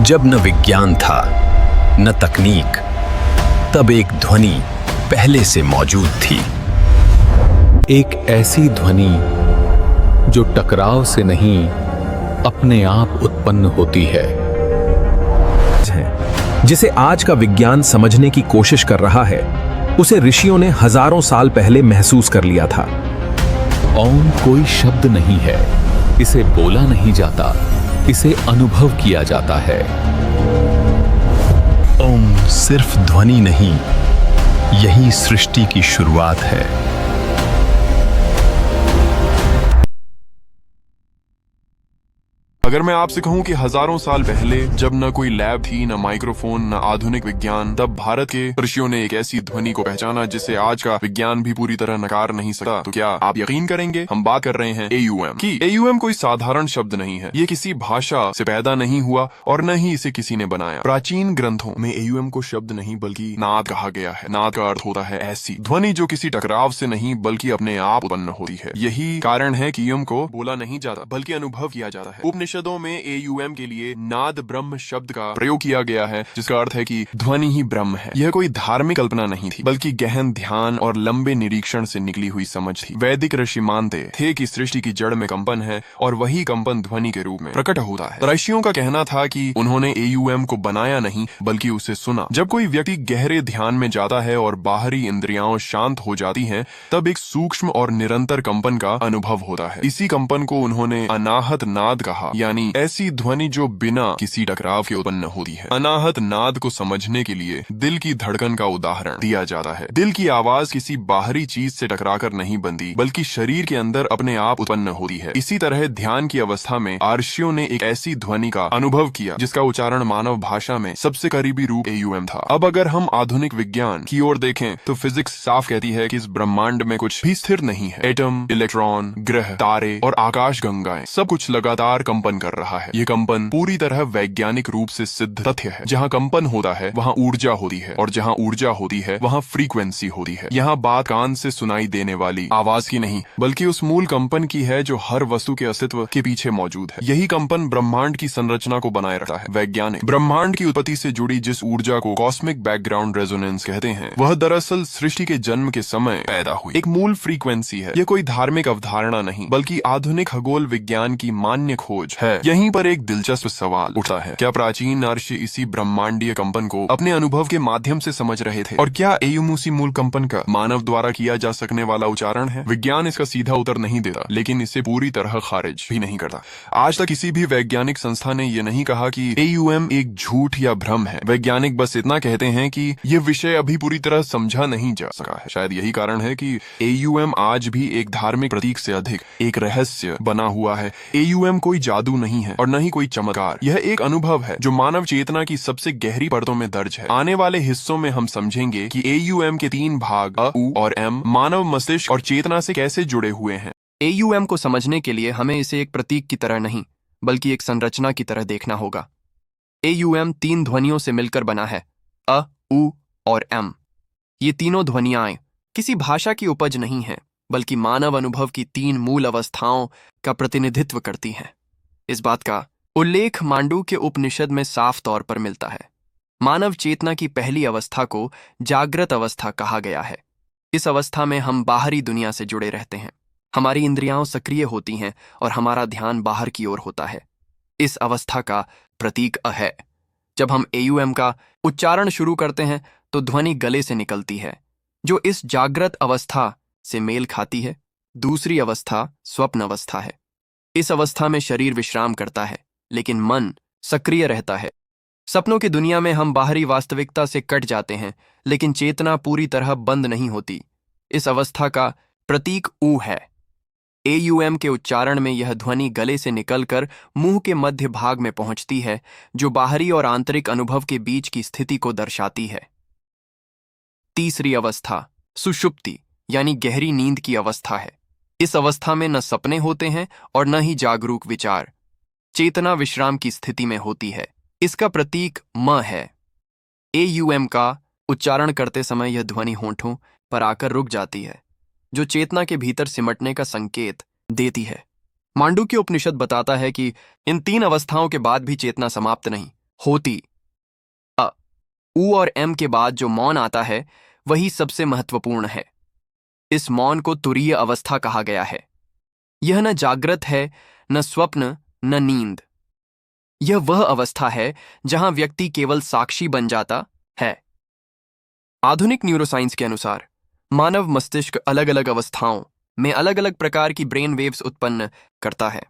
जब न विज्ञान था न तकनीक, तब एक ध्वनि पहले से मौजूद थी। एक ऐसी ध्वनि जो टकराव से नहीं अपने आप उत्पन्न होती है, जिसे आज का विज्ञान समझने की कोशिश कर रहा है, उसे ऋषियों ने हजारों साल पहले महसूस कर लिया था। ओम कोई शब्द नहीं है, इसे बोला नहीं जाता, इसे अनुभव किया जाता है। ओम सिर्फ ध्वनि नहीं, यही सृष्टि की शुरुआत है। अगर मैं आपसे कहूं कि हजारों साल पहले जब न कोई लैब थी, न माइक्रोफोन, न आधुनिक विज्ञान, तब भारत के ऋषियों ने एक ऐसी ध्वनि को पहचाना जिसे आज का विज्ञान भी पूरी तरह नकार नहीं सकता, तो क्या आप यकीन करेंगे? हम बात कर रहे हैं AUM की। AUM कोई साधारण शब्द नहीं है, ये किसी भाषा से पैदा नहीं हुआ और न ही इसे किसी ने बनाया। प्राचीन ग्रंथों में AUM को शब्द नहीं बल्कि नाद कहा गया है। नाद का अर्थ होता है ऐसी ध्वनि जो किसी टकराव से नहीं बल्कि अपने आप उत्पन्न होती है। यही कारण है कि AUM को बोला नहीं जाता बल्कि अनुभव किया जाता है। उपनिषदों में AUM के लिए नाद ब्रह्म शब्द का प्रयोग किया गया है, जिसका अर्थ है कि ध्वनि ही ब्रह्म है। यह कोई धार्मिक कल्पना नहीं थी बल्कि गहन ध्यान और लंबे निरीक्षण से निकली हुई समझ थी। वैदिक ऋषि मानते थे कि सृष्टि की जड़ में कंपन है और वही कंपन ध्वनि के रूप में प्रकट होता है। ऋषियों का कहना था कि उन्होंने AUM को बनाया नहीं बल्कि उसे सुना। जब कोई व्यक्ति गहरे ध्यान में जाता है और बाहरी इंद्रियां शांत हो जाती हैं, तब एक सूक्ष्म और निरंतर कंपन का अनुभव होता है। इसी कंपन को उन्होंने अनाहत नाद कहा, यानी ऐसी ध्वनि जो बिना किसी टकराव के उत्पन्न होती है। अनाहत नाद को समझने के लिए दिल की धड़कन का उदाहरण दिया जाता है। दिल की आवाज किसी बाहरी चीज से टकराकर नहीं बनती बल्कि शरीर के अंदर अपने आप उत्पन्न होती है। इसी तरह ध्यान की अवस्था में ऋषियों ने एक ऐसी ध्वनि का अनुभव किया जिसका उच्चारण मानव भाषा में सबसे करीबी रूप AUM था। अब अगर हम आधुनिक विज्ञान की ओर देखें तो फिजिक्स साफ कहती है कि इस ब्रह्मांड में कुछ भी स्थिर नहीं है। एटम, इलेक्ट्रॉन, ग्रह, तारे और आकाश गंगाएं सब कुछ लगातार कंपन कर रहा है। ये कंपन पूरी तरह वैज्ञानिक रूप से सिद्ध तथ्य है। जहाँ कंपन होता है वहाँ ऊर्जा होती है और जहाँ ऊर्जा होती है वहाँ फ्रीक्वेंसी होती है। यहाँ बात कान से सुनाई देने वाली आवाज की नहीं बल्कि उस मूल कंपन की है जो हर वस्तु के अस्तित्व के पीछे मौजूद है। यही कंपन ब्रह्मांड की संरचना को बनाए रखता है। वैज्ञानिक ब्रह्मांड की उत्पत्ति से जुड़ी जिस ऊर्जा को कॉस्मिक बैकग्राउंड रेजोनेंस कहते हैं, वह दरअसल सृष्टि के जन्म के समय पैदा हुई एक मूल फ्रीक्वेंसी है। यह कोई धार्मिक अवधारणा नहीं बल्कि आधुनिक खगोल विज्ञान की मान्य खोज है। यहीं पर एक दिलचस्प सवाल उठता है, क्या प्राचीन ऋषि इसी ब्रह्मांडीय कंपन को अपने अनुभव के माध्यम से समझ रहे थे? और क्या AUM उसी मूल कंपन का मानव द्वारा किया जा सकने वाला उच्चारण है? विज्ञान इसका सीधा उत्तर नहीं देता, लेकिन इसे पूरी तरह खारिज भी नहीं करता। आज तक किसी भी वैज्ञानिक संस्था ने यह नहीं कहा कि AUM एक झूठ या भ्रम है। वैज्ञानिक बस इतना कहते हैं कि यह विषय अभी पूरी तरह समझा नहीं जा सका है। शायद यही कारण है कि AUM आज भी एक धार्मिक प्रतीक से अधिक एक रहस्य बना हुआ है। AUM कोई जादू नहीं है और न ही कोई चमत्कार। यह एक अनुभव है जो मानव चेतना की सबसे गहरी परतों में दर्ज है। आने वाले हिस्सों में हम समझेंगे कि AUM के 3 भाग अ, उ और M मानव मस्तिष्क और चेतना से कैसे जुड़े हुए हैं। AUM को समझने के लिए हमें इसे एक प्रतीक की तरह नहीं बल्कि एक संरचना की तरह देखना होगा। AUM 3 ध्वनियों से मिलकर बना है, अ, उ और M। ये तीनों ध्वनियाएं किसी भाषा की उपज नहीं है बल्कि मानव अनुभव की 3 मूल अवस्थाओं का प्रतिनिधित्व करती हैं। इस बात का उल्लेख मांडूक्य उपनिषद में साफ तौर पर मिलता है। मानव चेतना की पहली अवस्था को जागृत अवस्था कहा गया है। इस अवस्था में हम बाहरी दुनिया से जुड़े रहते हैं। हमारी इंद्रियां सक्रिय होती हैं और हमारा ध्यान बाहर की ओर होता है। इस अवस्था का प्रतीक अ है। जब हम AUM का उच्चारण शुरू करते हैं तो ध्वनि गले से निकलती है, जो इस जागृत अवस्था से मेल खाती है। दूसरी अवस्था स्वप्न अवस्था है। इस अवस्था में शरीर विश्राम करता है लेकिन मन सक्रिय रहता है। सपनों की दुनिया में हम बाहरी वास्तविकता से कट जाते हैं लेकिन चेतना पूरी तरह बंद नहीं होती। इस अवस्था का प्रतीक ऊ है। AUM के उच्चारण में यह ध्वनि गले से निकलकर मुंह के मध्य भाग में पहुंचती है, जो बाहरी और आंतरिक अनुभव के बीच की स्थिति को दर्शाती है। तीसरी अवस्था सुषुप्ति यानी गहरी नींद की अवस्था है। इस अवस्था में न सपने होते हैं और न ही जागरूक विचार। चेतना विश्राम की स्थिति में होती है। इसका प्रतीक म है। AUM का उच्चारण करते समय यह ध्वनि होंठों पर आकर रुक जाती है, जो चेतना के भीतर सिमटने का संकेत देती है। मांडूक्य उपनिषद बताता है कि इन 3 अवस्थाओं के बाद भी चेतना समाप्त नहीं, होती। अ उ और एम के बाद जो मौन आता है वही सबसे महत्वपूर्ण है। इस मौन को तुरीय अवस्था कहा गया है। यह न जागृत है, न स्वप्न, न नींद। यह वह अवस्था है जहां व्यक्ति केवल साक्षी बन जाता है। आधुनिक न्यूरोसाइंस के अनुसार मानव मस्तिष्क अलग अलग अवस्थाओं में अलग अलग प्रकार की ब्रेन वेव्स उत्पन्न करता है।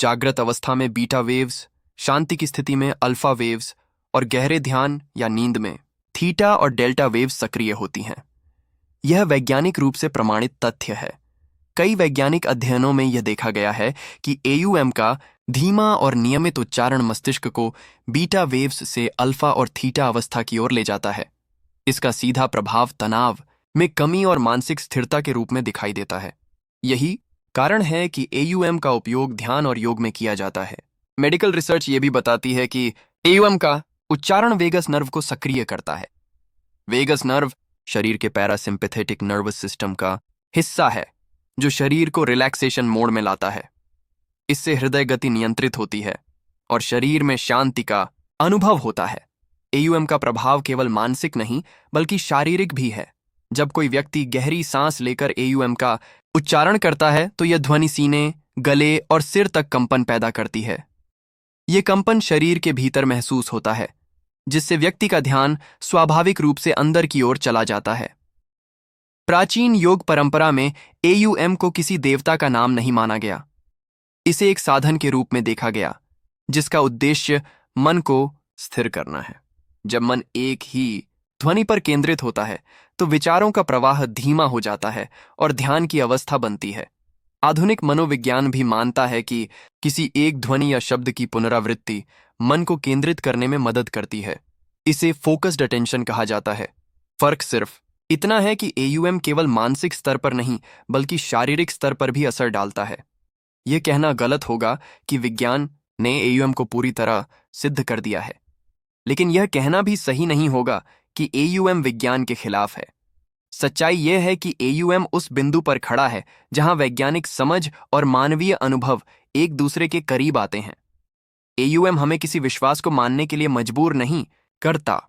जागृत अवस्था में बीटा वेव्स, शांति की स्थिति में अल्फा वेव्स और गहरे ध्यान या नींद में थीटा और डेल्टा वेव्स सक्रिय होती हैं। यह वैज्ञानिक रूप से प्रमाणित तथ्य है। कई वैज्ञानिक अध्ययनों में यह देखा गया है कि एयूएम का धीमा और नियमित उच्चारण मस्तिष्क को बीटा वेव्स से अल्फा और थीटा अवस्था की ओर ले जाता है। इसका सीधा प्रभाव तनाव में कमी और मानसिक स्थिरता के रूप में दिखाई देता है। यही कारण है कि एयूएम का उपयोग ध्यान और योग में किया जाता है। मेडिकल रिसर्च ये भी बताती है कि एयूएम का उच्चारण वेगस नर्व को सक्रिय करता है। वेगस नर्व शरीर के पैरासिम्पैथेटिक नर्वस सिस्टम का हिस्सा है जो शरीर को रिलैक्सेशन मोड में लाता है। इससे हृदय गति नियंत्रित होती है और शरीर में शांति का अनुभव होता है। एयूएम का प्रभाव केवल मानसिक नहीं बल्कि शारीरिक भी है। जब कोई व्यक्ति गहरी सांस लेकर एयूएम का उच्चारण करता है तो यह ध्वनि सीने, गले और सिर तक कंपन पैदा करती है। यह कंपन शरीर के भीतर महसूस होता है, जिससे व्यक्ति का ध्यान स्वाभाविक रूप से अंदर की ओर चला जाता है। प्राचीन योग परंपरा में एयूएम को किसी देवता का नाम नहीं माना गया। इसे एक साधन के रूप में देखा गया जिसका उद्देश्य मन को स्थिर करना है। जब मन एक ही ध्वनि पर केंद्रित होता है तो विचारों का प्रवाह धीमा हो जाता है और ध्यान की अवस्था बनती है। आधुनिक मनोविज्ञान भी मानता है कि किसी एक ध्वनि या शब्द की पुनरावृत्ति मन को केंद्रित करने में मदद करती है। इसे फोकस्ड अटेंशन कहा जाता है। फर्क सिर्फ इतना है कि एयूएम केवल मानसिक स्तर पर नहीं बल्कि शारीरिक स्तर पर भी असर डालता है। यह कहना गलत होगा कि विज्ञान ने एयूएम को पूरी तरह सिद्ध कर दिया है, लेकिन यह कहना भी सही नहीं होगा कि एयूएम विज्ञान के खिलाफ है। सच्चाई यह है कि एयूएम उस बिंदु पर खड़ा है जहां वैज्ञानिक समझ और मानवीय अनुभव एक दूसरे के करीब आते हैं। एयूएम हमें किसी विश्वास को मानने के लिए मजबूर नहीं करता।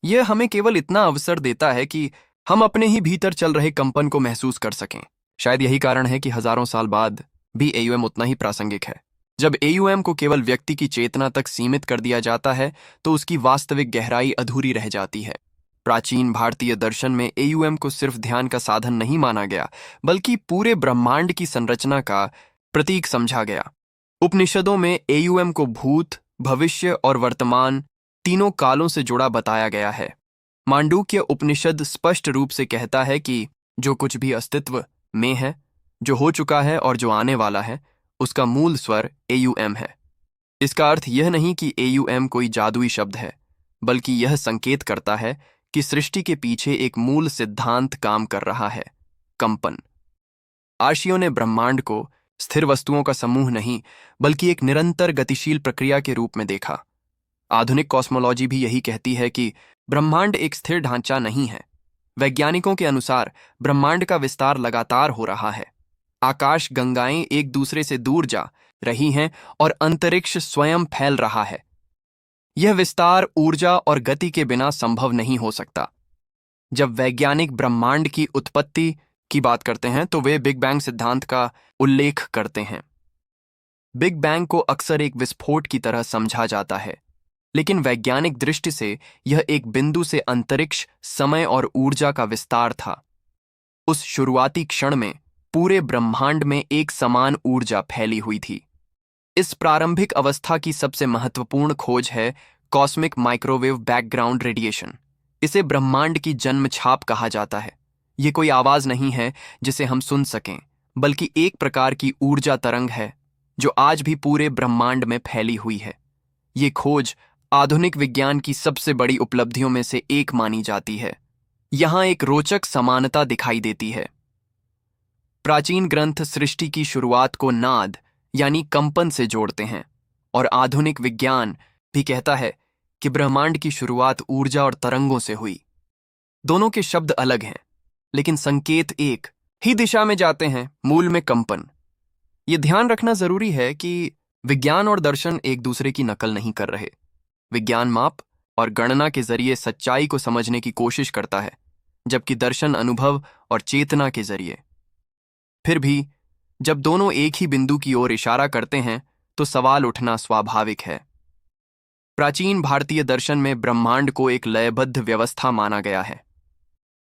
यह हमें केवल इतना अवसर देता है कि हम अपने ही भीतर चल रहे कंपन को महसूस कर सकें। शायद यही कारण है कि हजारों साल बाद भी एयूएम उतना ही प्रासंगिक है। जब एयूएम को केवल व्यक्ति की चेतना तक सीमित कर दिया जाता है तो उसकी वास्तविक गहराई अधूरी रह जाती है। प्राचीन भारतीय दर्शन में एयूएम को सिर्फ ध्यान का साधन नहीं माना गया बल्कि पूरे ब्रह्मांड की संरचना का प्रतीक समझा गया। उपनिषदों में एयूएम को भूत, भविष्य और वर्तमान तीनों कालों से जुड़ा बताया गया है। मांडूक्य उपनिषद स्पष्ट रूप से कहता है कि जो कुछ भी अस्तित्व में है, जो हो चुका है और जो आने वाला है, उसका मूल स्वर एयूएम है। इसका अर्थ यह नहीं कि एयूएम कोई जादुई शब्द है, बल्कि यह संकेत करता है कि सृष्टि के पीछे एक मूल सिद्धांत काम कर रहा है, कंपन। आर्षियों ने ब्रह्मांड को स्थिर वस्तुओं का समूह नहीं बल्कि एक निरंतर गतिशील प्रक्रिया के रूप में देखा। आधुनिक कॉस्मोलॉजी भी यही कहती है कि ब्रह्मांड एक स्थिर ढांचा नहीं है। वैज्ञानिकों के अनुसार ब्रह्मांड का विस्तार लगातार हो रहा है। आकाश गंगाएं एक दूसरे से दूर जा रही हैं और अंतरिक्ष स्वयं फैल रहा है। यह विस्तार ऊर्जा और गति के बिना संभव नहीं हो सकता। जब वैज्ञानिक ब्रह्मांड की उत्पत्ति की बात करते हैं तो वे बिग बैंग सिद्धांत का उल्लेख करते हैं। बिग बैंग को अक्सर एक विस्फोट की तरह समझा जाता है, लेकिन वैज्ञानिक दृष्टि से यह एक बिंदु से अंतरिक्ष, समय और ऊर्जा का विस्तार था। उस शुरुआती क्षण में पूरे ब्रह्मांड में एक समान ऊर्जा फैली हुई थी। इस प्रारंभिक अवस्था की सबसे महत्वपूर्ण खोज है कॉस्मिक माइक्रोवेव बैकग्राउंड रेडिएशन। इसे ब्रह्मांड की जन्म छाप कहा जाता है। यह कोई आवाज नहीं है जिसे हम सुन सकें, बल्कि एक प्रकार की ऊर्जा तरंग है जो आज भी पूरे ब्रह्मांड में फैली हुई है। ये खोज आधुनिक विज्ञान की सबसे बड़ी उपलब्धियों में से एक मानी जाती है। यहां एक रोचक समानता दिखाई देती है। प्राचीन ग्रंथ सृष्टि की शुरुआत को नाद यानी कंपन से जोड़ते हैं, और आधुनिक विज्ञान भी कहता है कि ब्रह्मांड की शुरुआत ऊर्जा और तरंगों से हुई। दोनों के शब्द अलग हैं, लेकिन संकेत एक ही दिशा में जाते हैं, मूल में कंपन। यह ध्यान रखना जरूरी है कि विज्ञान और दर्शन एक दूसरे की नकल नहीं कर रहे। विज्ञान माप और गणना के जरिए सच्चाई को समझने की कोशिश करता है, जबकि दर्शन अनुभव और चेतना के जरिए। फिर भी जब दोनों एक ही बिंदु की ओर इशारा करते हैं तो सवाल उठना स्वाभाविक है। प्राचीन भारतीय दर्शन में ब्रह्मांड को एक लयबद्ध व्यवस्था माना गया है।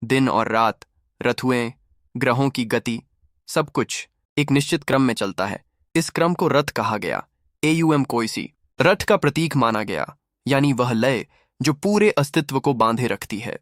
दिन और रात, ऋतुएं, ग्रहों की गति, सब कुछ एक निश्चित क्रम में चलता है। इस क्रम को रथ कहा गया। AUM कोइसी रथ का प्रतीक माना गया, यानी वह लय जो पूरे अस्तित्व को बांधे रखती है।